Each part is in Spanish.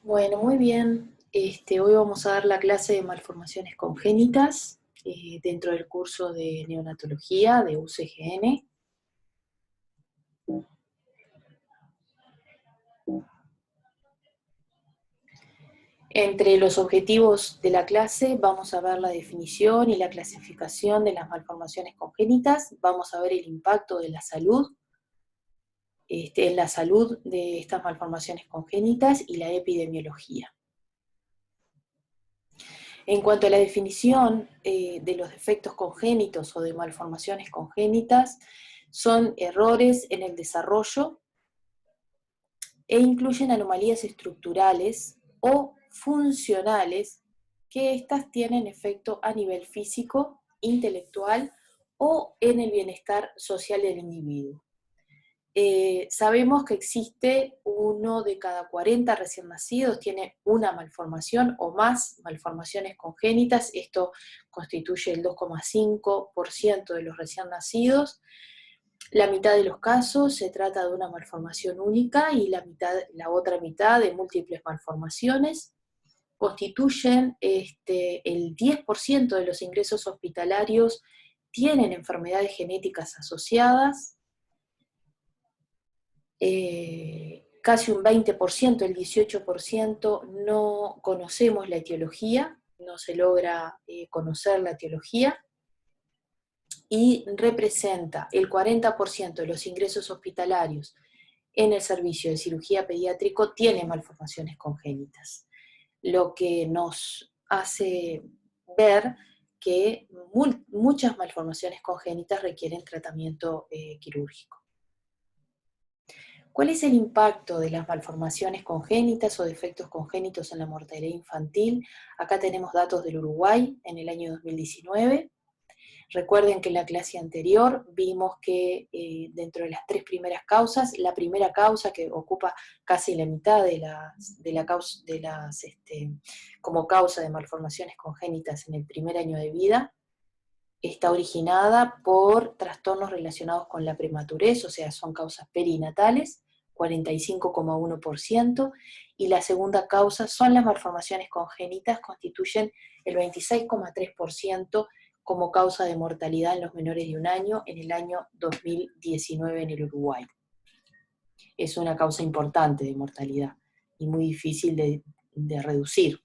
Bueno, muy bien. Hoy vamos a dar la clase de malformaciones congénitas dentro del curso de neonatología de UCGN. Entre los objetivos de la clase vamos a ver la definición y la clasificación de las malformaciones congénitas, vamos a ver el impacto de la salud, en la salud de estas malformaciones congénitas y la epidemiología. En cuanto a la definición de los defectos congénitos o de malformaciones congénitas, son errores en el desarrollo e incluyen anomalías estructurales o funcionales que éstas tienen efecto a nivel físico, intelectual o en el bienestar social del individuo. Sabemos que existe 1 de cada 40 recién nacidos tiene una malformación o más malformaciones congénitas. Esto constituye el 2,5% de los recién nacidos. La mitad de los casos se trata de una malformación única y la otra mitad de múltiples malformaciones. Constituyen el 10% de los ingresos hospitalarios tienen enfermedades genéticas asociadas. Casi un 20%, el 18% no conocemos la etiología, no se logra conocer la etiología, y representa el 40% de los ingresos hospitalarios en el servicio de cirugía pediátrico tiene malformaciones congénitas, lo que nos hace ver que muchas malformaciones congénitas requieren tratamiento quirúrgico. ¿Cuál es el impacto de las malformaciones congénitas o defectos congénitos en la mortalidad infantil? Acá tenemos datos del Uruguay en el año 2019. Recuerden que en la clase anterior vimos que dentro de las 3 primeras causas, la primera causa que ocupa casi la mitad como causa de malformaciones congénitas en el primer año de vida, está originada por trastornos relacionados con la prematurez, o sea, son causas perinatales, 45,1%, y la segunda causa son las malformaciones congénitas, constituyen el 26,3% como causa de mortalidad en los menores de 1 año en el año 2019 en el Uruguay. Es una causa importante de mortalidad y muy difícil de reducir.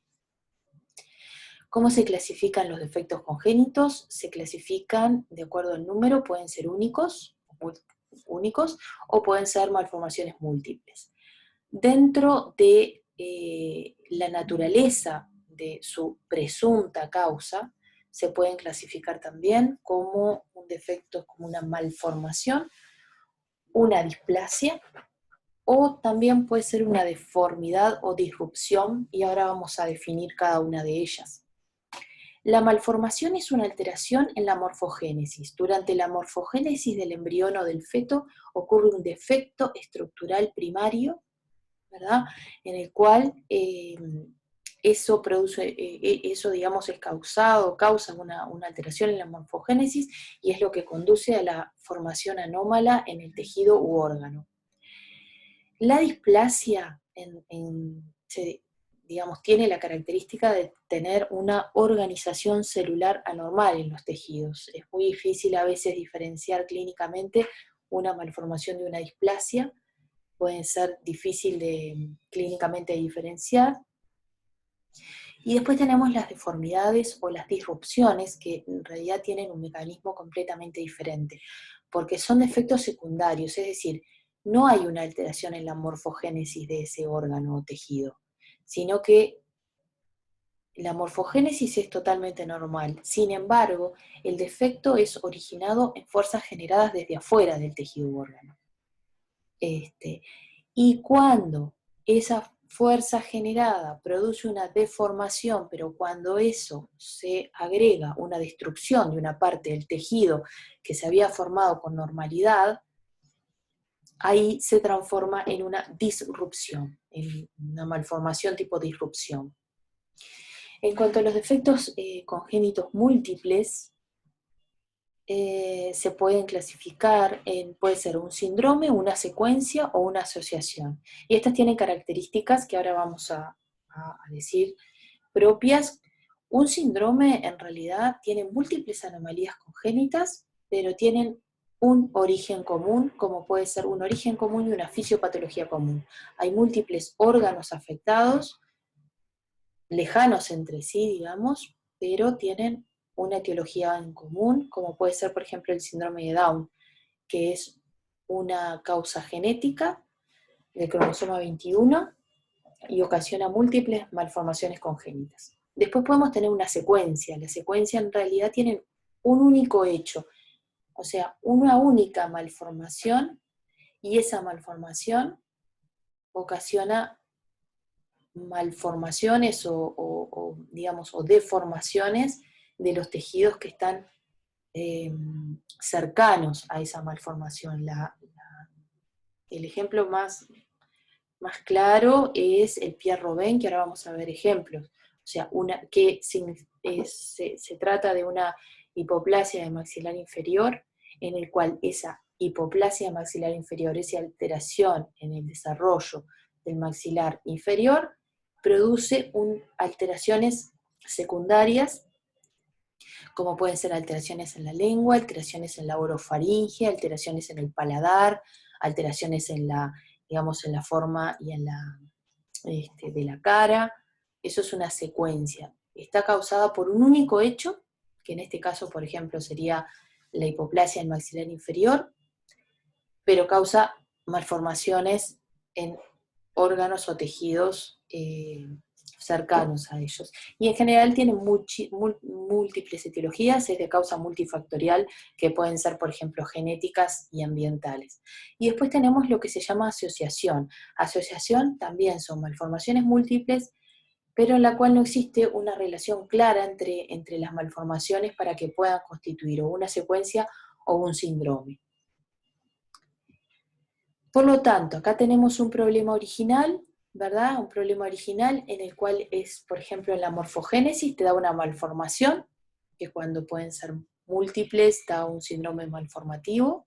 ¿Cómo se clasifican los defectos congénitos? Se clasifican de acuerdo al número, pueden ser únicos o pueden ser malformaciones múltiples. Dentro de la naturaleza de su presunta causa, se pueden clasificar también como un defecto, como una malformación, una displasia, o también puede ser una deformidad o disrupción, y ahora vamos a definir cada una de ellas. La malformación es una alteración en la morfogénesis. Durante la morfogénesis del embrión o del feto ocurre un defecto estructural primario, ¿verdad? En el cual eso digamos, es causa una alteración en la morfogénesis y es lo que conduce a la formación anómala en el tejido u órgano. La displasia digamos, tiene la característica de tener una organización celular anormal en los tejidos. Es muy difícil a veces diferenciar clínicamente una malformación de una displasia, pueden ser difícil clínicamente diferenciar. Y después tenemos las deformidades o las disrupciones, que en realidad tienen un mecanismo completamente diferente, porque son defectos secundarios, es decir, no hay una alteración en la morfogénesis de ese órgano o tejido, sino que la morfogénesis es totalmente normal. Sin embargo, el defecto es originado en fuerzas generadas desde afuera del tejido u órgano. Y cuando esa fuerza generada produce una deformación, pero cuando eso se agrega una destrucción de una parte del tejido que se había formado con normalidad, ahí se transforma en una disrupción, en una malformación tipo disrupción. En cuanto a los defectos congénitos múltiples, se pueden clasificar puede ser un síndrome, una secuencia o una asociación. Y estas tienen características que ahora vamos a a decir, propias. Un síndrome en realidad tiene múltiples anomalías congénitas, pero tienen un origen común, como puede ser un origen común y una fisiopatología común. Hay múltiples órganos afectados, lejanos entre sí, digamos, pero tienen una etiología en común, como puede ser, por ejemplo, el síndrome de Down, que es una causa genética del cromosoma 21 y ocasiona múltiples malformaciones congénitas. Después podemos tener una secuencia. La secuencia en realidad tiene un único hecho, o sea, una única malformación, y esa malformación ocasiona malformaciones digamos, o deformaciones de los tejidos que están cercanos a esa malformación. El ejemplo más claro es el Pierre-Robin, que ahora vamos a ver ejemplos. O sea, se trata de una hipoplasia de maxilar inferior, en el cual esa hipoplasia maxilar inferior, esa alteración en el desarrollo del maxilar inferior, produce alteraciones secundarias, como pueden ser alteraciones en la lengua, alteraciones en la orofaringe, alteraciones en el paladar, alteraciones en la, digamos, en la forma y en de la cara. Eso es una secuencia. Está causada por un único hecho, que en este caso, por ejemplo, sería la hipoplasia del maxilar inferior, pero causa malformaciones en órganos o tejidos cercanos a ellos. Y en general tienen múltiples etiologías, es de causa multifactorial, que pueden ser, por ejemplo, genéticas y ambientales. Y después tenemos lo que se llama asociación. Asociación también son malformaciones múltiples, pero en la cual no existe una relación clara entre las malformaciones para que puedan constituir o una secuencia o un síndrome. Por lo tanto, acá tenemos un problema original, ¿verdad? Un problema original en el cual es, por ejemplo, en la morfogénesis te da una malformación, que cuando pueden ser múltiples da un síndrome malformativo.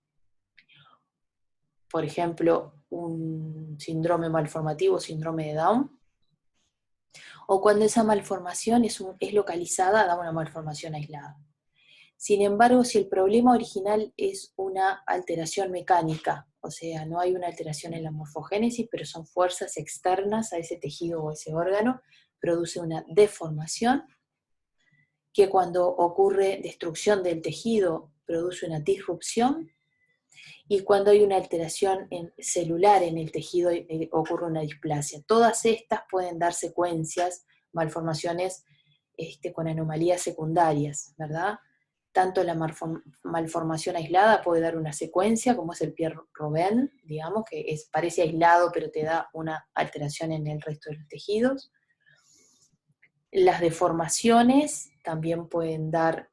Por ejemplo, un síndrome malformativo, síndrome de Down. O cuando esa malformación es localizada, da una malformación aislada. Sin embargo, si el problema original es una alteración mecánica, o sea, no hay una alteración en la morfogénesis, pero son fuerzas externas a ese tejido o ese órgano, produce una deformación, que cuando ocurre destrucción del tejido produce una disrupción, y cuando hay una alteración celular en el tejido ocurre una displasia. Todas estas pueden dar secuencias, malformaciones con anomalías secundarias, ¿verdad? Tanto la malformación aislada puede dar una secuencia, como es el Pierre-Robin, digamos, que parece aislado, pero te da una alteración en el resto de los tejidos. Las deformaciones también pueden dar,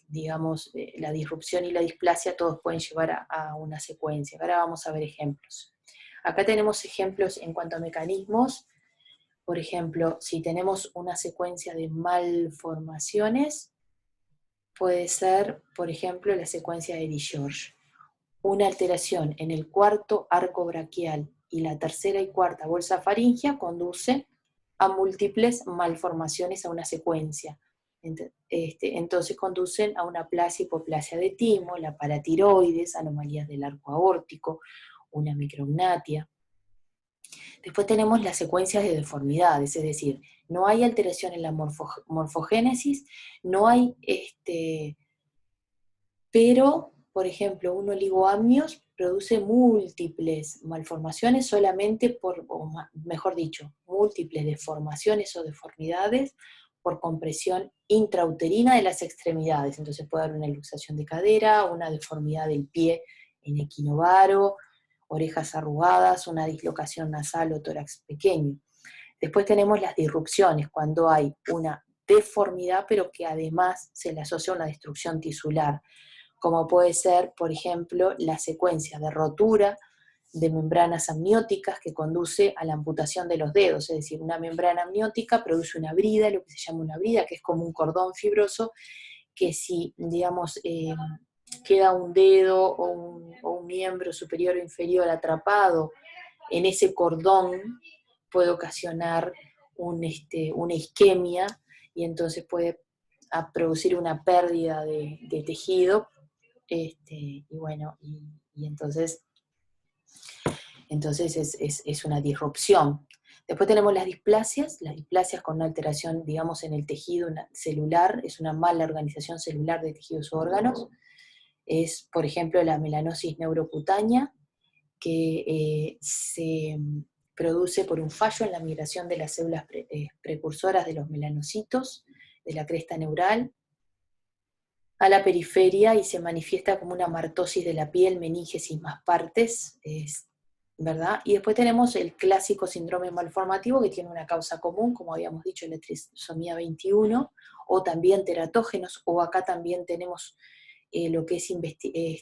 digamos, la disrupción y la displasia, todos pueden llevar a una secuencia. Ahora vamos a ver ejemplos. Acá tenemos ejemplos en cuanto a mecanismos. Por ejemplo, si tenemos una secuencia de malformaciones, puede ser, por ejemplo, la secuencia de DiGeorge. Una alteración en el cuarto arco braquial y la tercera y cuarta bolsa faríngea conduce a múltiples malformaciones a una secuencia. Entonces conducen a una plasia, hipoplasia de timo, la paratiroides, anomalías del arco aórtico, una micrognatia. Después tenemos las secuencias de deformidades, es decir, no hay alteración en la morfogénesis, no hay, pero, por ejemplo, un oligoamnios produce múltiples malformaciones solamente o mejor dicho, múltiples deformaciones o deformidades por compresión intrauterina de las extremidades. Entonces puede haber una luxación de cadera, una deformidad del pie en equinovaro, orejas arrugadas, una dislocación nasal o tórax pequeño. Después tenemos las disrupciones, cuando hay una deformidad, pero que además se le asocia a una destrucción tisular, como puede ser, por ejemplo, la secuencia de rotura de membranas amnióticas que conduce a la amputación de los dedos, es decir, una membrana amniótica produce una brida, lo que se llama una brida, que es como un cordón fibroso, que si, digamos, queda un dedo o un miembro superior o inferior atrapado en ese cordón, puede ocasionar una isquemia, y entonces puede producir una pérdida de tejido, y bueno, y entonces es una disrupción. Después tenemos las displasias con una alteración, digamos, en el tejido celular, es una mala organización celular de tejidos o órganos. Es, por ejemplo, la melanosis neurocutánea, que se produce por un fallo en la migración de las células precursoras de los melanocitos, de la cresta neural, a la periferia, y se manifiesta como una martosis de la piel, meninges y más partes, ¿verdad? Y después tenemos el clásico síndrome malformativo, que tiene una causa común, como habíamos dicho, la trisomía 21, o también teratógenos, o acá también tenemos lo que es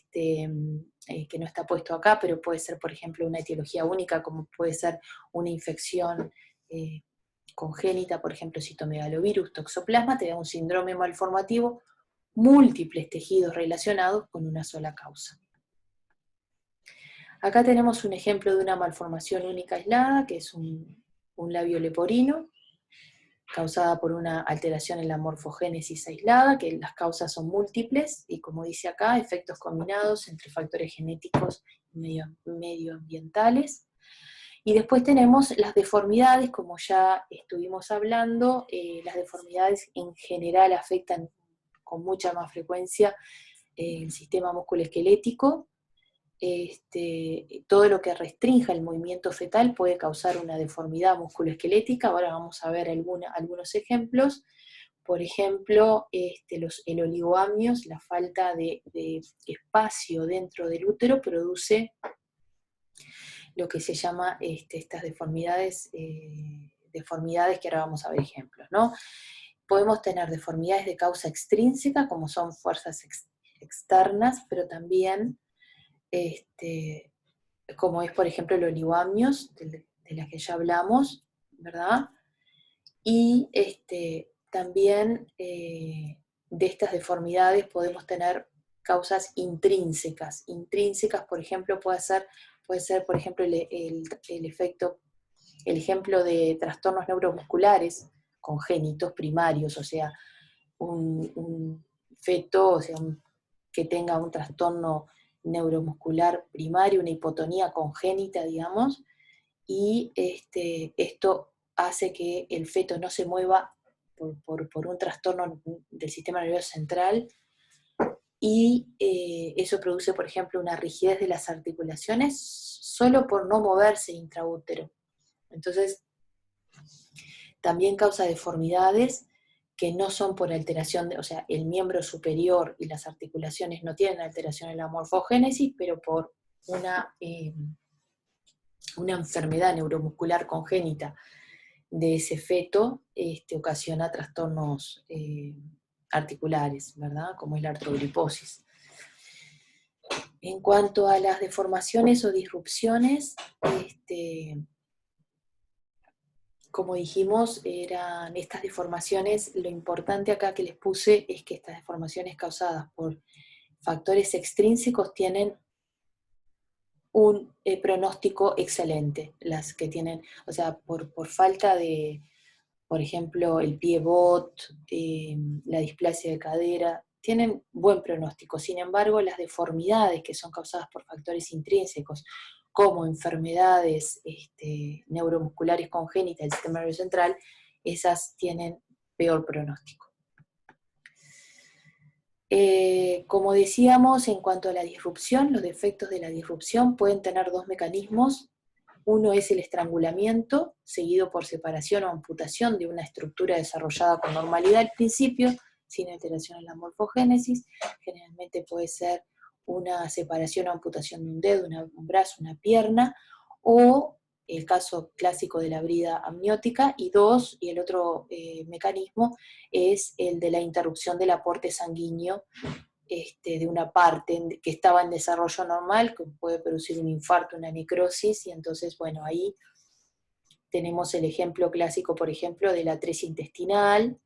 que no está puesto acá, pero puede ser, por ejemplo, una etiología única, como puede ser una infección congénita, por ejemplo, citomegalovirus, toxoplasma, te da un síndrome malformativo, múltiples tejidos relacionados con una sola causa. Acá tenemos un ejemplo de una malformación única aislada, que es un labio leporino, causada por una alteración en la morfogénesis aislada, que las causas son múltiples, y como dice acá, efectos combinados entre factores genéticos y medioambientales. Y después tenemos las deformidades, como ya estuvimos hablando, las deformidades en general afectan con mucha más frecuencia el sistema musculoesquelético. Todo lo que restrinja el movimiento fetal puede causar una deformidad musculoesquelética. Ahora vamos a ver algunos ejemplos. Por ejemplo, el oligoamnios, la falta de espacio dentro del útero, produce lo que se llama estas deformidades, que ahora vamos a ver ejemplos, ¿no? Podemos tener deformidades de causa extrínseca, como son fuerzas externas, pero también como es, por ejemplo, el oligoamnios, de la que ya hablamos, ¿verdad? Y también de estas deformidades podemos tener causas intrínsecas. Intrínsecas, por ejemplo, puede ser, por ejemplo, el ejemplo de trastornos neuromusculares congénitos primarios, o sea, un feto, o sea, que tenga un trastorno neuromuscular primario, una hipotonía congénita, digamos, y esto hace que el feto no se mueva por un trastorno del sistema nervioso central, y eso produce, por ejemplo, una rigidez de las articulaciones solo por no moverse intraútero. Entonces, también causa deformidades que no son por alteración, o sea, el miembro superior y las articulaciones no tienen alteración en la morfogénesis, pero por una enfermedad neuromuscular congénita de ese feto, ocasiona trastornos articulares, ¿verdad? Como es la artrogriposis. En cuanto a las deformaciones o disrupciones, como dijimos, eran estas deformaciones, lo importante acá que les puse es que estas deformaciones causadas por factores extrínsecos tienen un pronóstico excelente. Las que tienen, o sea, por falta de, por ejemplo, el pie-bot, la displasia de cadera, tienen buen pronóstico. Sin embargo, las deformidades que son causadas por factores intrínsecos, como enfermedades neuromusculares congénitas del sistema nervioso central, esas tienen peor pronóstico. Como decíamos, en cuanto a la disrupción, los defectos de la disrupción pueden tener dos mecanismos. Uno es el estrangulamiento, seguido por separación o amputación de una estructura desarrollada con normalidad al principio, sin alteración en la morfogénesis. Generalmente puede ser una separación o amputación de un dedo, un brazo, una pierna, o el caso clásico de la brida amniótica. Y el otro mecanismo es el de la interrupción del aporte sanguíneo de una parte que estaba en desarrollo normal, que puede producir un infarto, una necrosis, y entonces, bueno, ahí tenemos el ejemplo clásico, por ejemplo, de la atresia intestinal,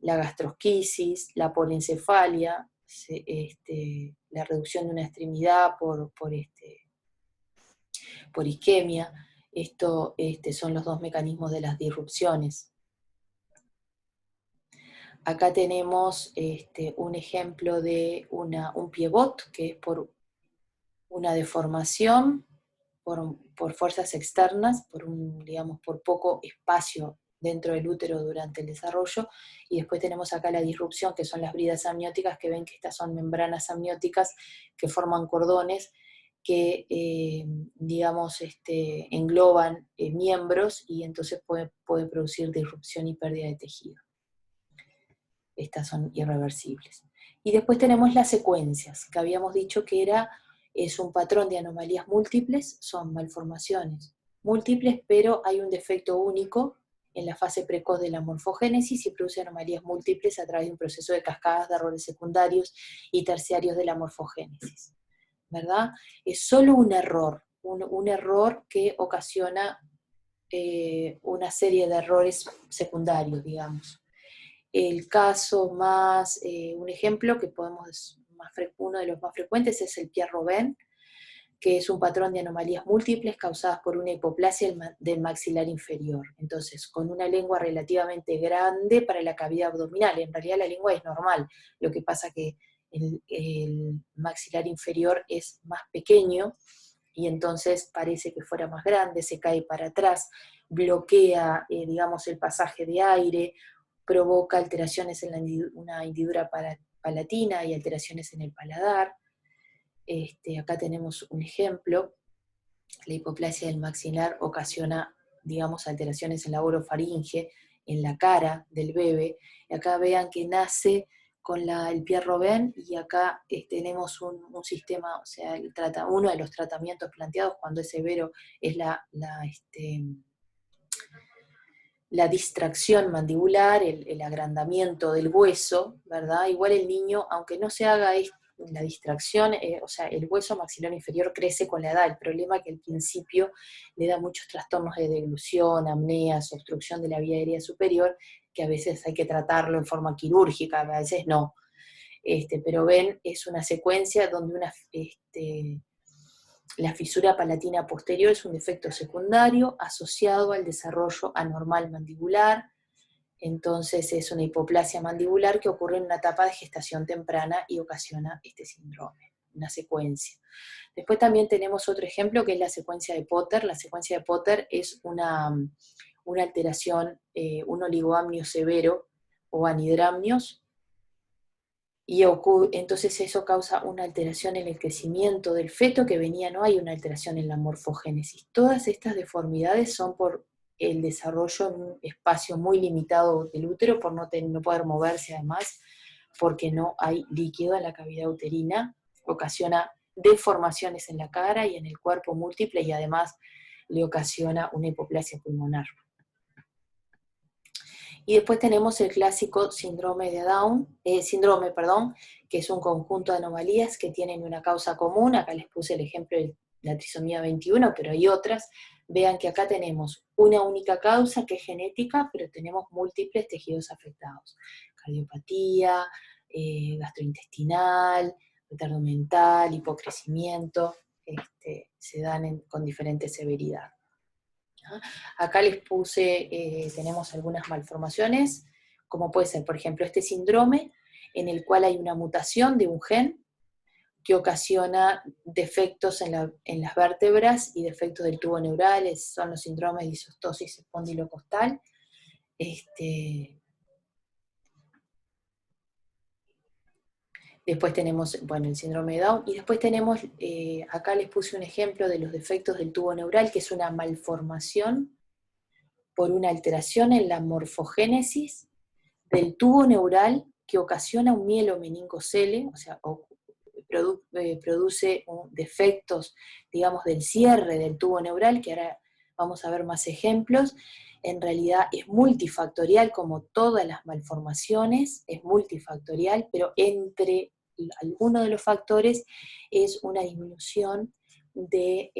la gastrosquisis, la polencefalia, la reducción de una extremidad por isquemia, Esto son los dos mecanismos de las disrupciones. Acá tenemos un ejemplo de un piebot, que es por una deformación, por fuerzas externas, digamos, por poco espacio dentro del útero durante el desarrollo, y después tenemos acá la disrupción, que son las bridas amnióticas, que ven que estas son membranas amnióticas que forman cordones que, digamos, engloban miembros, y entonces puede producir disrupción y pérdida de tejido. Estas son irreversibles. Y después tenemos las secuencias, que habíamos dicho que es un patrón de anomalías múltiples, son malformaciones múltiples, pero hay un defecto único en la fase precoz de la morfogénesis y produce anomalías múltiples a través de un proceso de cascadas de errores secundarios y terciarios de la morfogénesis, ¿verdad? Es solo un error, un error que ocasiona una serie de errores secundarios, digamos. El caso más, un ejemplo que uno de los más frecuentes es el Pierre-Robin, que es un patrón de anomalías múltiples causadas por una hipoplasia del maxilar inferior. Entonces, con una lengua relativamente grande para la cavidad abdominal. En realidad la lengua es normal, lo que pasa que el maxilar inferior es más pequeño y entonces parece que fuera más grande, se cae para atrás, bloquea, digamos, el pasaje de aire, provoca alteraciones en una hendidura palatina y alteraciones en el paladar. Acá tenemos un ejemplo. La hipoplasia del maxilar ocasiona, digamos, alteraciones en la orofaringe, en la cara del bebé. Y acá vean que nace con el Pierre-Robin, y acá tenemos un sistema, o sea, uno de los tratamientos planteados cuando es severo es la distracción mandibular, el agrandamiento del hueso, ¿verdad? Igual el niño, aunque no se haga la distracción, o sea, el hueso maxilar inferior crece con la edad. El problema es que al principio le da muchos trastornos de deglución, apneas, obstrucción de la vía aérea superior, que a veces hay que tratarlo en forma quirúrgica, a veces no. Pero ven, es una secuencia donde la fisura palatina posterior es un defecto secundario asociado al desarrollo anormal mandibular. Entonces es una hipoplasia mandibular que ocurre en una etapa de gestación temprana y ocasiona este síndrome, una secuencia. Después también tenemos otro ejemplo que es la secuencia de Potter. La secuencia de Potter es una alteración, un oligoamnio severo o anhidramnios, y entonces eso causa una alteración en el crecimiento del feto que venía, no hay una alteración en la morfogénesis. Todas estas deformidades son por el desarrollo en un espacio muy limitado del útero, por no poder moverse además, porque no hay líquido en la cavidad uterina, ocasiona deformaciones en la cara y en el cuerpo múltiple, y además le ocasiona una hipoplasia pulmonar. Y después tenemos el clásico síndrome, que es un conjunto de anomalías que tienen una causa común. Acá les puse el ejemplo de la trisomía 21, pero hay otras. Vean que acá tenemos una única causa que es genética, pero tenemos múltiples tejidos afectados. Cardiopatía, gastrointestinal, retardo mental, hipocrecimiento, se dan con diferente severidad. Acá les puse, tenemos algunas malformaciones, como puede ser, por ejemplo, este síndrome, en el cual hay una mutación de un gen que ocasiona defectos en las vértebras y defectos del tubo neural. Son los síndromes de disostosis espondilocostal. Después tenemos, bueno, el síndrome de Down, y después tenemos, acá les puse un ejemplo de los defectos del tubo neural, que es una malformación por una alteración en la morfogénesis del tubo neural que ocasiona un mielomeningocele, o sea, produce defectos, digamos, del cierre del tubo neural, que ahora vamos a ver más ejemplos. En realidad es multifactorial, como todas las malformaciones, es multifactorial, pero entre algunos de los factores es una disminución del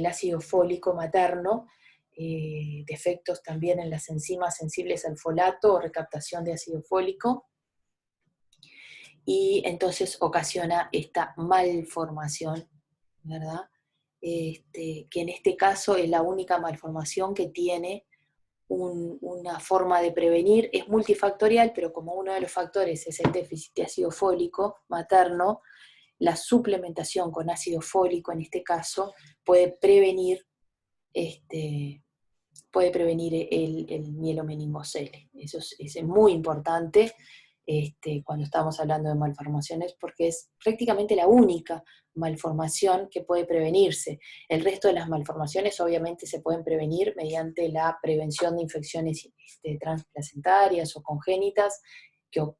ácido fólico materno, defectos también en las enzimas sensibles al folato o recaptación de ácido fólico, y entonces ocasiona esta malformación, ¿verdad? que en este caso es la única malformación que tiene una forma de prevenir. Es multifactorial, pero como uno de los factores es el déficit de ácido fólico materno, la suplementación con ácido fólico en este caso puede prevenir, este, el mielomeningocele. Eso es muy importante cuando estamos hablando de malformaciones, porque es prácticamente la única malformación que puede prevenirse. El resto de las malformaciones obviamente se pueden prevenir mediante la prevención de infecciones transplacentarias o congénitas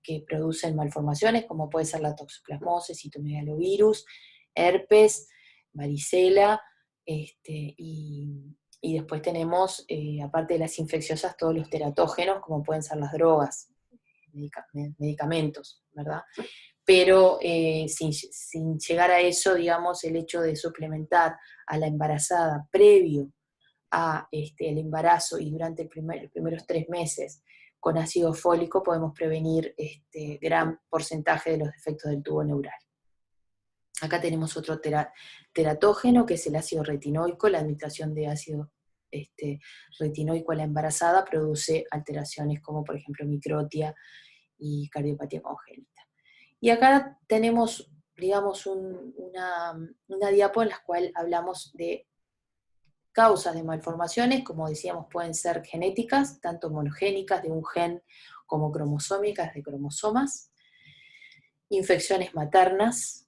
que producen malformaciones, como puede ser la toxoplasmosis, citomegalovirus, herpes, varicela, y después tenemos, aparte de las infecciosas, todos los teratógenos, como pueden ser las drogas, medicamentos, ¿verdad? Pero sin llegar a eso, digamos, el hecho de suplementar a la embarazada previo a el embarazo y durante los primeros 3 meses con ácido fólico podemos prevenir gran porcentaje de los defectos del tubo neural. Acá tenemos otro teratógeno, que es el ácido retinoico. La administración de ácido retinoico a la embarazada produce alteraciones como, por ejemplo, microtia y cardiopatía congénita. Y acá tenemos, digamos, una diapo en la cual hablamos de causas de malformaciones, como decíamos, pueden ser genéticas, tanto monogénicas de un gen como cromosómicas de cromosomas, infecciones maternas,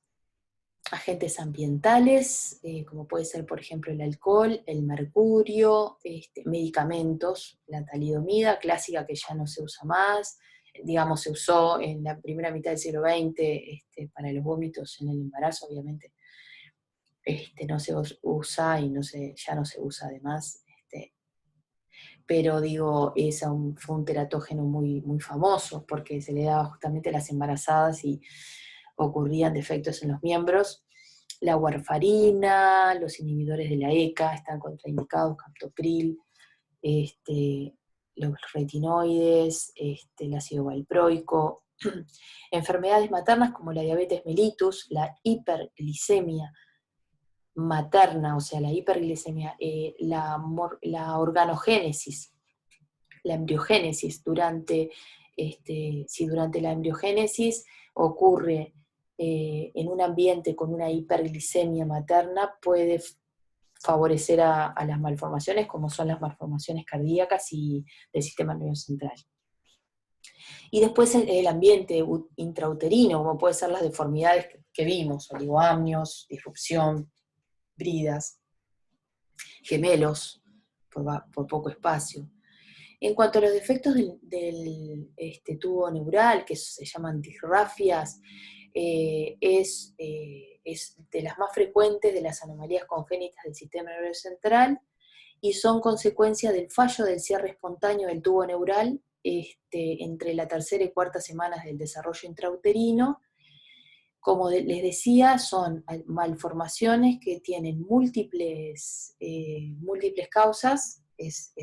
agentes ambientales, como puede ser, por ejemplo, el alcohol, el mercurio, medicamentos, la talidomida clásica que ya no se usa más, digamos, se usó en la primera mitad del siglo XX para los vómitos en el embarazo, obviamente no se usa y ya no se usa además, pero digo, fue un teratógeno muy, muy famoso porque se le daba justamente a las embarazadas y ocurrían defectos en los miembros. La warfarina, los inhibidores de la ECA están contraindicados, captopril, los retinoides, el ácido valproico, enfermedades maternas como la diabetes mellitus, la hiperglicemia materna, o sea, la hiperglicemia, la organogénesis, la embriogénesis, si durante la embriogénesis ocurre en un ambiente con una hiperglicemia materna, puede favorecer a las malformaciones, como son las malformaciones cardíacas y del sistema nervioso central. Y después el ambiente intrauterino, como pueden ser las deformidades que vimos, oligoamnios, disrupción, bridas, gemelos, por poco espacio. En cuanto a los defectos del tubo neural, que se llaman disrafias, es de las más frecuentes de las anomalías congénitas del sistema nervioso central y son consecuencia del fallo del cierre espontáneo del tubo neural entre la tercera y cuarta semana del desarrollo intrauterino. Como les decía, son malformaciones que tienen múltiples causas, es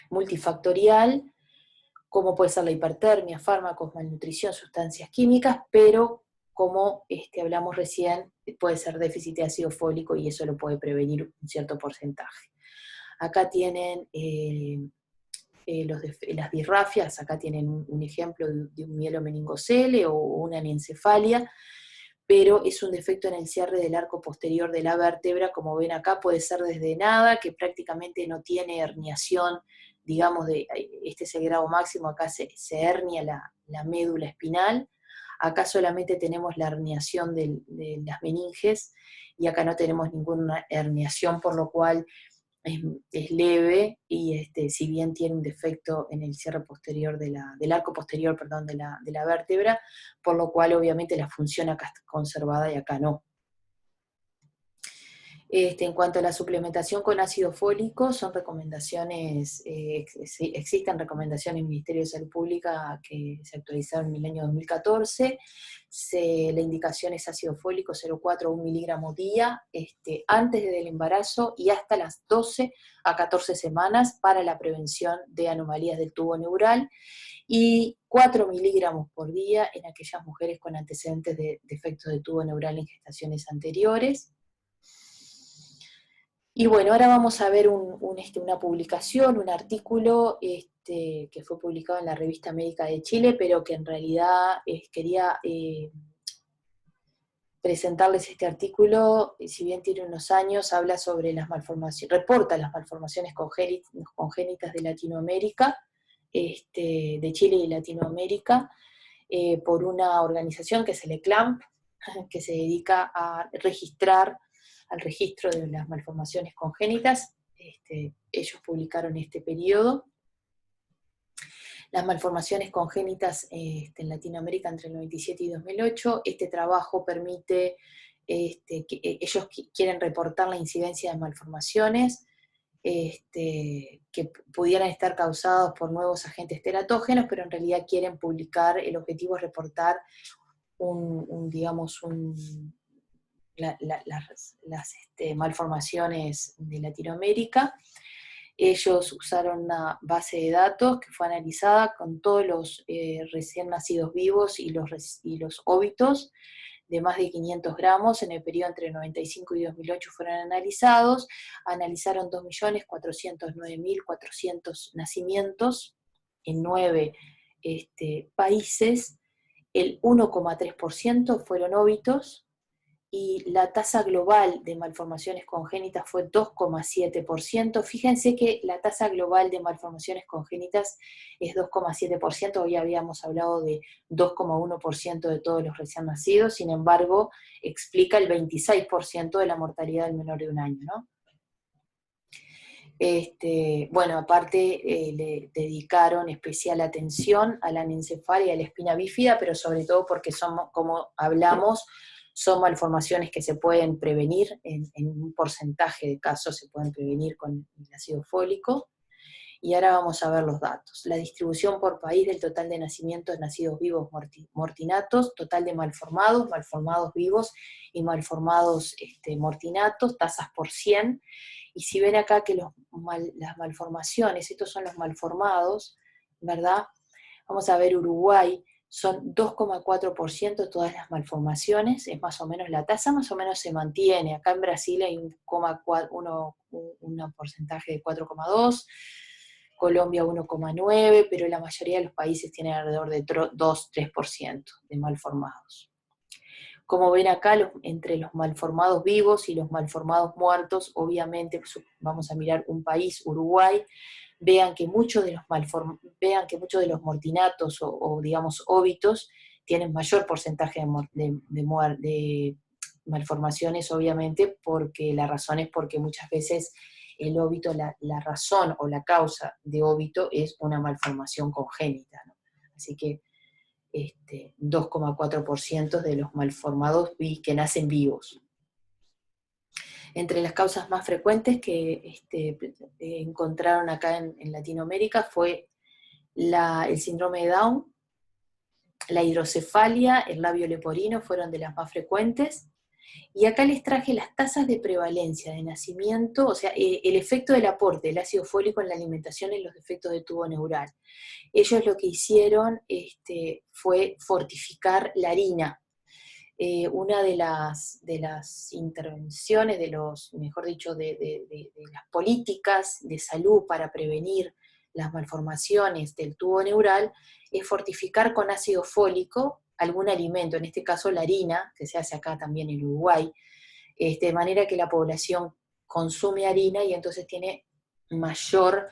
multifactorial, como puede ser la hipertermia, fármacos, malnutrición, sustancias químicas, pero como hablamos recién, puede ser déficit de ácido fólico y eso lo puede prevenir un cierto porcentaje. Acá tienen las disrafias, acá tienen un ejemplo de un mielomeningocele o una anencefalia, pero es un defecto en el cierre del arco posterior de la vértebra, como ven acá puede ser desde nada, que prácticamente no tiene herniación, digamos, este es el grado máximo, acá se hernia la médula espinal, acá solamente tenemos la herniación de las meninges, y acá no tenemos ninguna herniación, por lo cual es leve, y si bien tiene un defecto en el cierre posterior del arco posterior, perdón, de la vértebra, por lo cual obviamente la función acá está conservada y acá no. En cuanto a la suplementación con ácido fólico, son recomendaciones, existen recomendaciones del Ministerio de Salud Pública que se actualizaron en el año 2014, la indicación es ácido fólico 0,4 a 1 miligramo día, antes del embarazo y hasta las 12 a 14 semanas para la prevención de anomalías del tubo neural, y 4 miligramos por día en aquellas mujeres con antecedentes de defectos de tubo neural en gestaciones anteriores. Y bueno, ahora vamos a ver una publicación, un artículo que fue publicado en la Revista Médica de Chile, pero que en realidad quería presentarles este artículo, si bien tiene unos años, habla sobre las malformaciones, reporta las malformaciones congénitas de Latinoamérica, de Chile y Latinoamérica, por una organización que es el ECLAMP, que se dedica a al registro de las malformaciones congénitas. Ellos publicaron este periodo. Las malformaciones congénitas en Latinoamérica entre el 97 y 2008. Este trabajo permite, ellos quieren reportar la incidencia de malformaciones que pudieran estar causados por nuevos agentes teratógenos, pero en realidad quieren publicar, el objetivo es reportar las malformaciones de Latinoamérica. Ellos usaron una base de datos que fue analizada con todos los recién nacidos vivos y los óbitos de más de 500 gramos en el periodo entre 95 y 2008 fueron analizados. Analizaron 2.409.400 nacimientos en 9 países. El 1,3% fueron óbitos, y la tasa global de malformaciones congénitas fue 2,7%. Fíjense que la tasa global de malformaciones congénitas es 2,7%, hoy habíamos hablado de 2,1% de todos los recién nacidos, sin embargo, explica el 26% de la mortalidad del menor de un año, ¿no? Bueno, aparte le dedicaron especial atención a la anencefalia y a la espina bífida, pero sobre todo porque somos, como hablamos, son malformaciones que se pueden prevenir, en un porcentaje de casos se pueden prevenir con el ácido fólico. Y ahora vamos a ver los datos. La distribución por país del total de nacimientos, nacidos vivos, mortinatos, total de malformados, malformados vivos y malformados mortinatos, tasas por 100. Y si ven acá que las malformaciones, estos son los malformados, ¿verdad? Vamos a ver Uruguay, son 2,4% de todas las malformaciones, es más o menos, la tasa más o menos se mantiene. Acá en Brasil hay un porcentaje de 4,2%, Colombia 1,9%, pero la mayoría de los países tienen alrededor de 2-3% de malformados. Como ven acá, entre los malformados vivos y los malformados muertos, obviamente vamos a mirar un país, Uruguay, vean que muchos de los mortinatos o digamos óbitos tienen mayor porcentaje de malformaciones, obviamente, porque la razón es porque muchas veces el óbito, la razón o la causa de óbito es una malformación congénita, ¿no? Así que 2,4% de los malformados que nacen vivos. Entre las causas más frecuentes que encontraron acá en Latinoamérica fue el síndrome de Down, la hidrocefalia, el labio leporino fueron de las más frecuentes. Y acá les traje las tasas de prevalencia de nacimiento, o sea, el efecto del aporte del ácido fólico en la alimentación en los defectos de tubo neural. Ellos lo que hicieron fue fortificar la harina. Una de las intervenciones, mejor dicho, de las políticas de salud para prevenir las malformaciones del tubo neural, es fortificar con ácido fólico algún alimento, en este caso la harina, que se hace acá también en Uruguay, de manera que la población consume harina y entonces tiene mayor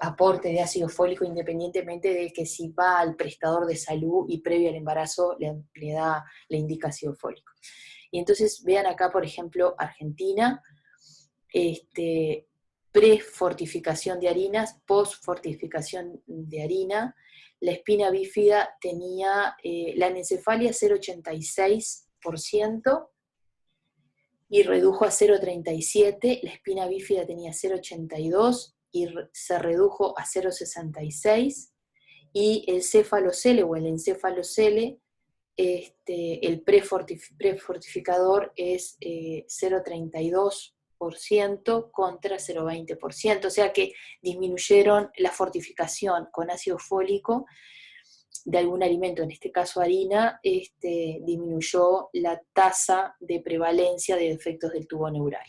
aporte de ácido fólico, independientemente de que si va al prestador de salud y previo al embarazo le indica ácido fólico. Y entonces vean acá, por ejemplo, Argentina, pre-fortificación de harinas, post-fortificación de harina. La espina bífida tenía la anencefalia 0,86% y redujo a 0,37%, la espina bífida tenía 0,82% y se redujo a 0,66%, y el céfalo-cele o el encéfalo-cele, el prefortificador es 0,32% contra 0,20%, o sea que disminuyeron la fortificación con ácido fólico de algún alimento, en este caso harina, disminuyó la tasa de prevalencia de defectos del tubo neural.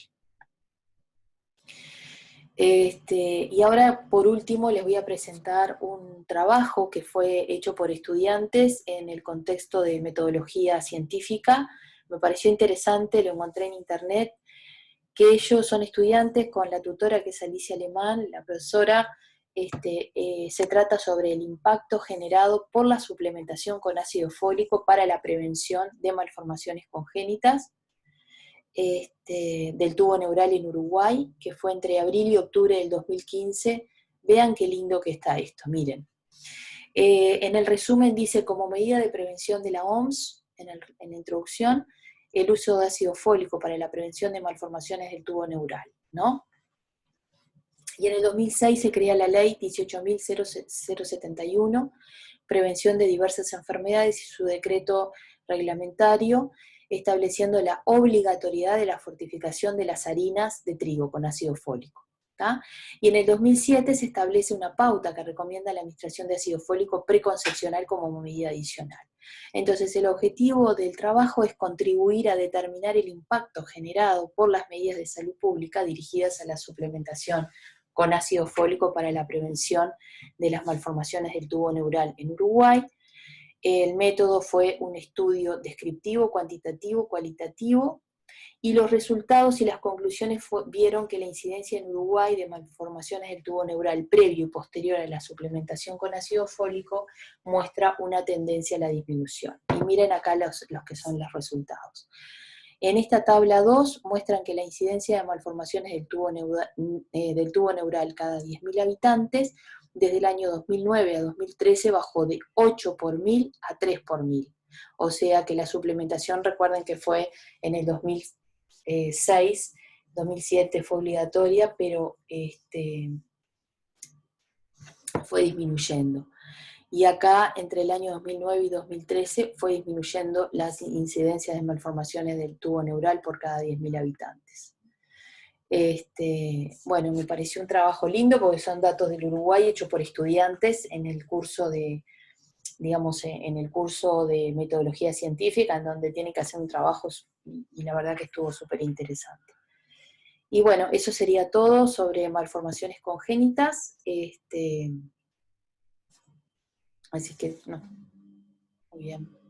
Y ahora, por último, les voy a presentar un trabajo que fue hecho por estudiantes en el contexto de metodología científica. Me pareció interesante, lo encontré en internet, que ellos son estudiantes con la tutora que es Alicia Alemán, la profesora. Se trata sobre el impacto generado por la suplementación con ácido fólico para la prevención de malformaciones congénitas del tubo neural en Uruguay, que fue entre abril y octubre del 2015. Vean qué lindo que está esto, miren. En el resumen dice, como medida de prevención de la OMS, en la introducción, el uso de ácido fólico para la prevención de malformaciones del tubo neural, ¿no? Y en el 2006 se crea la ley 18.071, prevención de diversas enfermedades, y su decreto reglamentario, estableciendo la obligatoriedad de la fortificación de las harinas de trigo con ácido fólico. ¿tá? Y en el 2007 se establece una pauta que recomienda la administración de ácido fólico preconcepcional como medida adicional. Entonces, el objetivo del trabajo es contribuir a determinar el impacto generado por las medidas de salud pública dirigidas a la suplementación con ácido fólico para la prevención de las malformaciones del tubo neural en Uruguay. El método fue un estudio descriptivo, cuantitativo, cualitativo, y los resultados y las conclusiones vieron que la incidencia en Uruguay de malformaciones del tubo neural previo y posterior a la suplementación con ácido fólico muestra una tendencia a la disminución. Y miren acá los que son los resultados. En esta tabla 2 muestran que la incidencia de malformaciones del tubo neural cada 10.000 habitantes desde el año 2009 a 2013 bajó de 8 por 1000 a 3 por 1000. O sea que la suplementación, recuerden que fue en el 2006, 2007 fue obligatoria, pero fue disminuyendo. Y acá, entre el año 2009 y 2013, fue disminuyendo las incidencias de malformaciones del tubo neural por cada 10.000 habitantes. Bueno, me pareció un trabajo lindo porque son datos del Uruguay hechos por estudiantes en el curso de, digamos, en el curso de metodología científica, en donde tienen que hacer un trabajo, y la verdad que estuvo súper interesante. Y bueno, eso sería todo sobre malformaciones congénitas. Así que, no, muy bien.